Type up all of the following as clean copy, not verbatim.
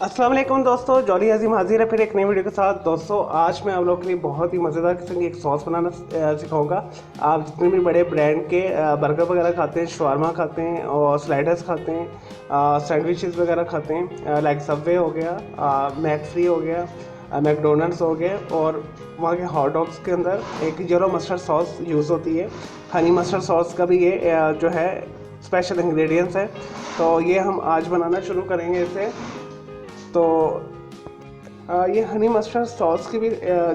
अस्सलाम वालेकुम दोस्तों, जॉली अजीम हाजिर है फिर एक नई वीडियो के साथ। दोस्तों आज मैं आप लोगों के लिए बहुत ही मज़ेदार किस्म की एक सॉस बनाना सिखाऊंगा। आप जितने भी बड़े ब्रांड के बर्गर वगैरह खाते हैं, शवारमा खाते हैं और स्लाइडर्स खाते हैं, सैंडविचेस वगैरह खाते हैं, लाइक सबवे हो गया, मैकफ्री हो गया, मैकडोनल्ड्स हो गए, और वहाँ के हॉट डॉग्स के अंदर एक येलो मस्टर्ड सॉस यूज़ होती है। हनी मस्टर्ड सॉस का भी ये जो है स्पेशल इंग्रेडिएंट्स है। तो ये हम आज बनाना शुरू करेंगे इसे। तो ये हनी मस्टर्ड सॉस की भी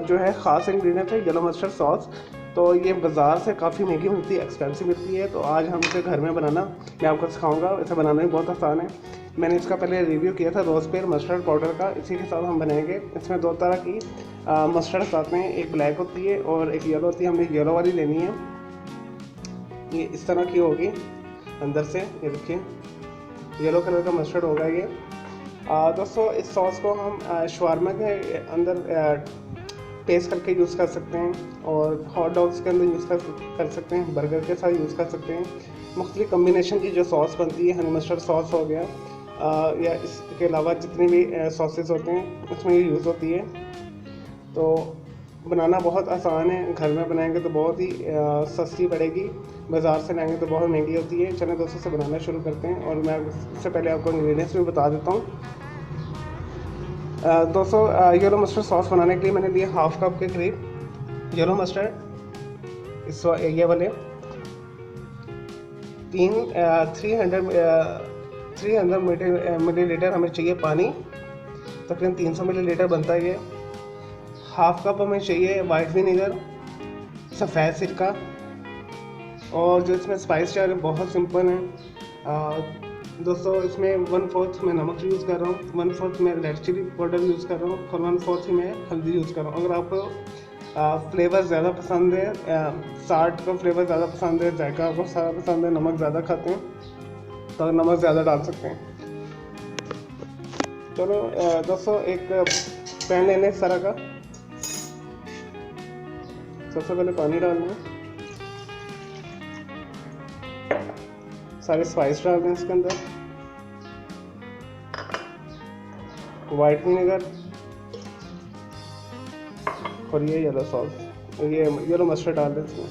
जो है ख़ास इंग्रेडिएंट है येलो मस्टर्ड सॉस। तो ये बाज़ार से काफ़ी महंगी मिलती है, एक्सपेंसिव मिलती है। तो आज हम इसे घर में बनाना मैं आपको सिखाऊंगा। इसे बनाना भी बहुत आसान है। मैंने इसका पहले रिव्यू किया था रोज़ पेयर मस्टर्ड पाउडर का, इसी के साथ हम बनाएंगे। इसमें दो तरह की मस्टर्ड्स आते हैं, एक ब्लैक होती है और एक येलो होती है। हमने येलो वाली लेनी है। ये इस तरह की होगी अंदर से, ये देखिए येलो कलर का मस्टर्ड होगा ये। दोस्तों इस सॉस को हम शवारमा के अंदर पेस्ट करके यूज़ कर सकते हैं और हॉट डॉग्स के अंदर यूज़ कर सकते हैं, बर्गर के साथ यूज़ कर सकते हैं। मुख्तलिफ कम्बिनेशन की जो सॉस बनती है, हनी मस्टर्ड सॉस हो गया या इसके अलावा जितने भी सॉसेस होते हैं उसमें ये यूज़ होती है। तो बनाना बहुत आसान है, घर में बनाएंगे तो बहुत ही सस्ती पड़ेगी, बाज़ार से लाएंगे तो बहुत महंगी होती है। चलिए दोस्तों से बनाना शुरू करते हैं और मैं इससे पहले आपको इंग्रेडिएंट्स भी बता देता हूँ। दोस्तों येलो मस्टर्ड सॉस बनाने के लिए मैंने लिए हाफ कप के करीब येलो मस्टर्ड। इस ये वाले 300 मिलीलीटर हमें चाहिए पानी, तकरीबन 300 मिलीलीटर बनता है ये। हाफ कप हमें चाहिए वाइट विनेगर, सफ़ेद सिरका, और जो इसमें स्पाइस चार बहुत सिंपल है। दोस्तों इसमें 1/4 मैं नमक यूज़ कर रहा हूँ, 1/4 मैं रेड चिली पाउडर यूज़ कर रहा हूँ और 1/4 ही मैं हल्दी यूज़ कर रहा हूँ। अगर आपको फ्लेवर ज़्यादा पसंद है, साल्ट का फ्लेवर ज़्यादा पसंद है, जायका आपको सारा पसंद है, नमक ज़्यादा खाते हैं तो नमक ज़्यादा डाल सकते हैं। चलो दोस्तों एक पैन लेने इस तरह का, सबसे पहले पानी डालना है, सारे स्पाइस डाल दें इसके अंदर, वाइट विनेगर और ये येलो सॉस, ये येलो मस्टर्ड डाल दें इसमें,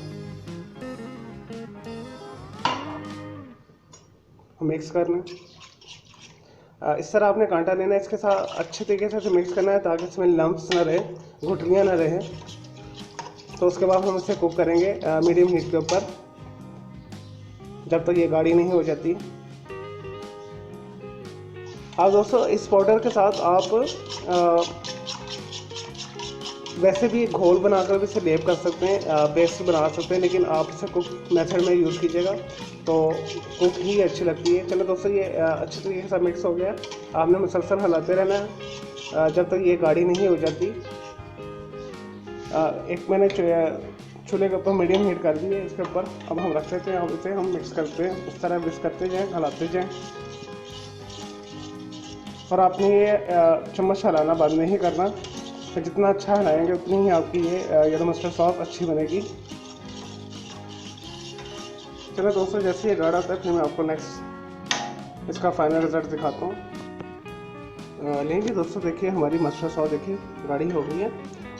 मिक्स करना है। इस तरह आपने कांटा लेना है, इसके साथ अच्छे तरीके से मिक्स करना है ताकि इसमें लम्प्स ना रहे, गुठलियाँ ना रहे। तो उसके बाद हम इसे कुक करेंगे मीडियम हीट के ऊपर जब तक ये गाढ़ी नहीं हो जाती। अब दोस्तों इस पाउडर के साथ आप वैसे भी घोल बनाकर भी इसे लेप कर सकते हैं, पेस्ट बना सकते हैं, लेकिन आप इसे कुक मेथड में यूज़ कीजिएगा तो कुक ही अच्छी लगती है। चलो दोस्तों ये अच्छे तरीके से मिक्स हो गया। आपने मुसलसल हिलाते रहना है जब तक ये गाढ़ी नहीं हो जाती। एक मैंने चूल्हे के ऊपर मीडियम हीट कर दी है, इसके ऊपर अब हम रख देते हैं। अब इसे हम मिक्स करते हैं, इस तरह मिक्स करते जाएं, हिलाते जाएं, और आपने ये चम्मच हिलाना बंद नहीं करना। तो जितना अच्छा हिलाएंगे उतनी ही आपकी ये येलो मस्टर्ड सॉस अच्छी बनेगी। चलो दोस्तों जैसे ये गाढ़ा होता है फिर मैं आपको नेक्स्ट इसका फाइनल रिजल्ट दिखाता हूँ। लेंगे दोस्तों, देखिए हमारी मस्टर्ड सॉस देखिए गाढ़ी हो गई है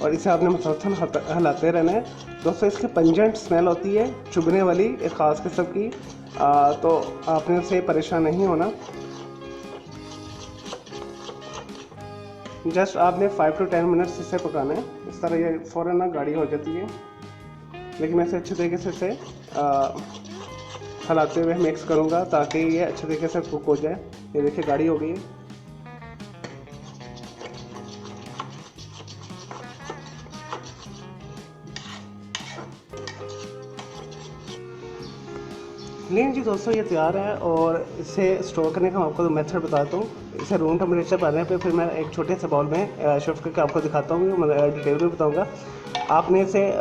और इसे आपने मुसलसल हिलाते रहना है। दोस्तों इसकी पंजेंट स्मेल होती है, चुभने वाली, एक ख़ास किस्म की, तो आपने उससे परेशान नहीं होना। जस्ट आपने 5 to 10 मिनट्स इसे पकाना है। इस तरह ये फ़ौरन ना गाढ़ी हो जाती है, लेकिन मैं इसे अच्छे तरीके से इसे हिलाते हुए मिक्स करूँगा ताकि ये अच्छे तरीके से कुक हो जाए। ये देखिए गाढ़ी हो गई है। लीन जी दोस्तों ये तैयार है, और इसे स्टोर करने का मैं आपको मेथड बताता हूँ। इसे रूम टेम्परेचर पर आने पे फिर मैं एक छोटे से बाउल में शिफ्ट करके आपको दिखाता हूँ, डिटेल में बताऊँगा। आपने इसे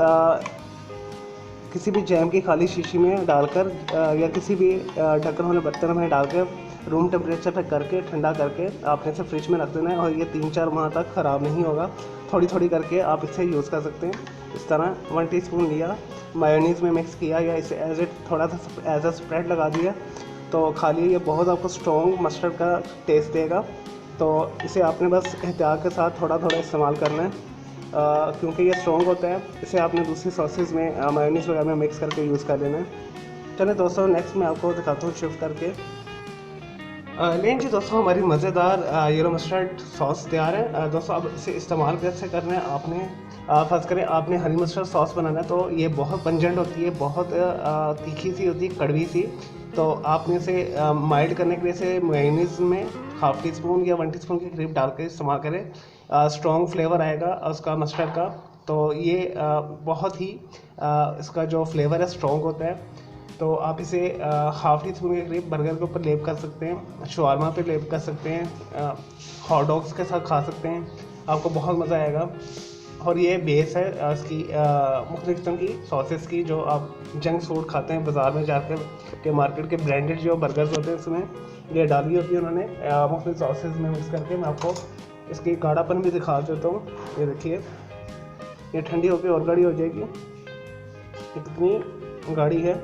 किसी भी जैम की खाली शीशी में डालकर या किसी भी ढक्कन वाले बर्तन में डालकर रूम टेम्परेचर पर करके ठंडा करके आपने इसे फ्रिज में रख देना है, और ये 3-4 माह तक ख़राब नहीं होगा। थोड़ी थोड़ी करके आप इसे यूज़ कर सकते हैं। इस तरह 1 टीस्पून लिया, मायोनीज़ में मिक्स किया या इसे थोड़ा सा एज अ स्प्रेड लगा दिया, तो खा लिए। ये बहुत आपको स्ट्रॉन्ग मस्टर्ड का टेस्ट देगा। तो इसे आपने बस एहतियात के साथ थोड़ा थोड़ा इस्तेमाल करना है, क्योंकि ये स्ट्रॉन्ग होता है। इसे आपने दूसरी सॉसेज में मायोनीज वगैरह में मिक्स करके यूज़ कर लेना है। चलिए दोस्तों, नेक्स्ट मैं आपको दिखाता हूँ शिफ्ट करके। लेकिन जी दोस्तों, हमारी मज़ेदार येलो मस्टर्ड सॉस तैयार है। दोस्तों, अब इसे इस्तेमाल कैसे करना है, आपने फ़र्ज़ करें आपने हरी मस्टर्ड सॉस बनाना है, तो ये बहुत पंजेंट होती है, बहुत तीखी सी होती है, कड़वी सी। तो आपने इसे माइल्ड करने के लिए इसे मेयोनीज़ में हाफ़ टी स्पून या 1 टीस्पून के करीब डाल के इस्तेमाल करें। स्ट्रॉन्ग फ्लेवर आएगा उसका मस्टर्ड का। तो ये बहुत ही इसका जो फ्लेवर है स्ट्रॉन्ग होता है। तो आप इसे हाफ़ टी स्पून के करीब बर्गर के ऊपर लेप कर सकते हैं, शवारमा पे लेप कर सकते हैं, हॉट डॉग्स के साथ खा सकते हैं, आपको बहुत मज़ा आएगा। और ये बेस है इसकी मुख्तलिफ़ किस्म की सॉसेस की, जो आप जंक फूड खाते हैं बाज़ार में जाकर के मार्केट के ब्रांडेड जो बर्गर्स होते हैं उसमें ये डाली होती है उन्होंने मुख्तलिफ़ सॉसेस में मिक्स करके। मैं आपको इसकी गाढ़ापन भी दिखा देता हूँ। ये देखिए, ये ठंडी होकर और गाढ़ी हो जाएगी, इतनी गाढ़ी है।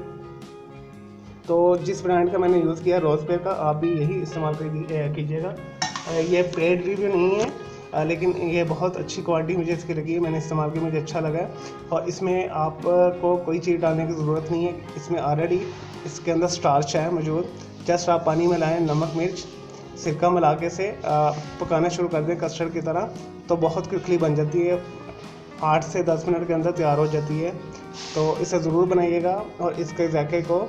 तो जिस ब्रांड का मैंने यूज़ किया रोज़पेयर का, आप भी यही इस्तेमाल कीजिएगा। ये पेड रिव्यू नहीं है, लेकिन ये बहुत अच्छी क्वालिटी मुझे इसकी लगी है, मैंने इस्तेमाल किया, मुझे अच्छा लगा है। और इसमें आपको कोई चीज़ डालने की ज़रूरत नहीं है, इसमें ऑलरेडी इसके अंदर स्टार्च है मौजूद। जस्ट आप पानी में लाएँ, नमक मिर्च सिरका मिला के से पकाना शुरू कर दें कस्टर्ड की तरह, तो बहुत क्विकली बन जाती है, 8 से 10 मिनट के अंदर तैयार हो जाती है। तो इसे ज़रूर बनाइएगा और इसके जायके को,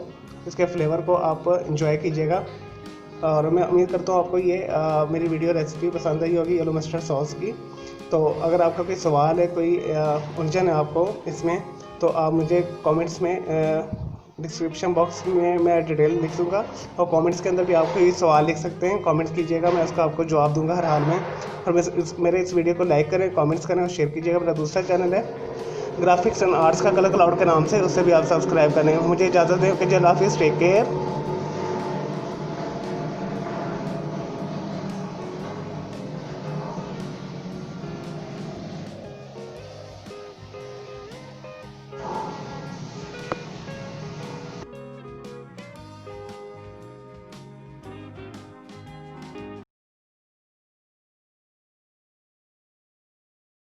इसके फ्लेवर को आप इंजॉय कीजिएगा। और मैं उम्मीद करता हूँ आपको ये मेरी वीडियो रेसिपी पसंद आई होगी येलो मस्टर्ड सॉस की। तो अगर आपका कोई सवाल है, कोई उलझन है आपको इसमें, तो आप मुझे कमेंट्स में डिस्क्रिप्शन बॉक्स में मैं डिटेल लिख दूँगा, और कमेंट्स के अंदर भी आपको ये सवाल लिख सकते हैं, कमेंट्स कीजिएगा, मैं उसका आपको जवाब दूँगा हर हाल में। और मेरे इस वीडियो को लाइक करें, कमेंट्स करें और शेयर कीजिएगा। मेरा दूसरा चैनल है ग्राफिक्स एंड आर्ट्स का कलर क्लाउड के नाम से, उससे भी आप सब्सक्राइब करें। मुझे इजाज़त दें, ओके जी, अल्लाह हाफिज़, टेक केयर।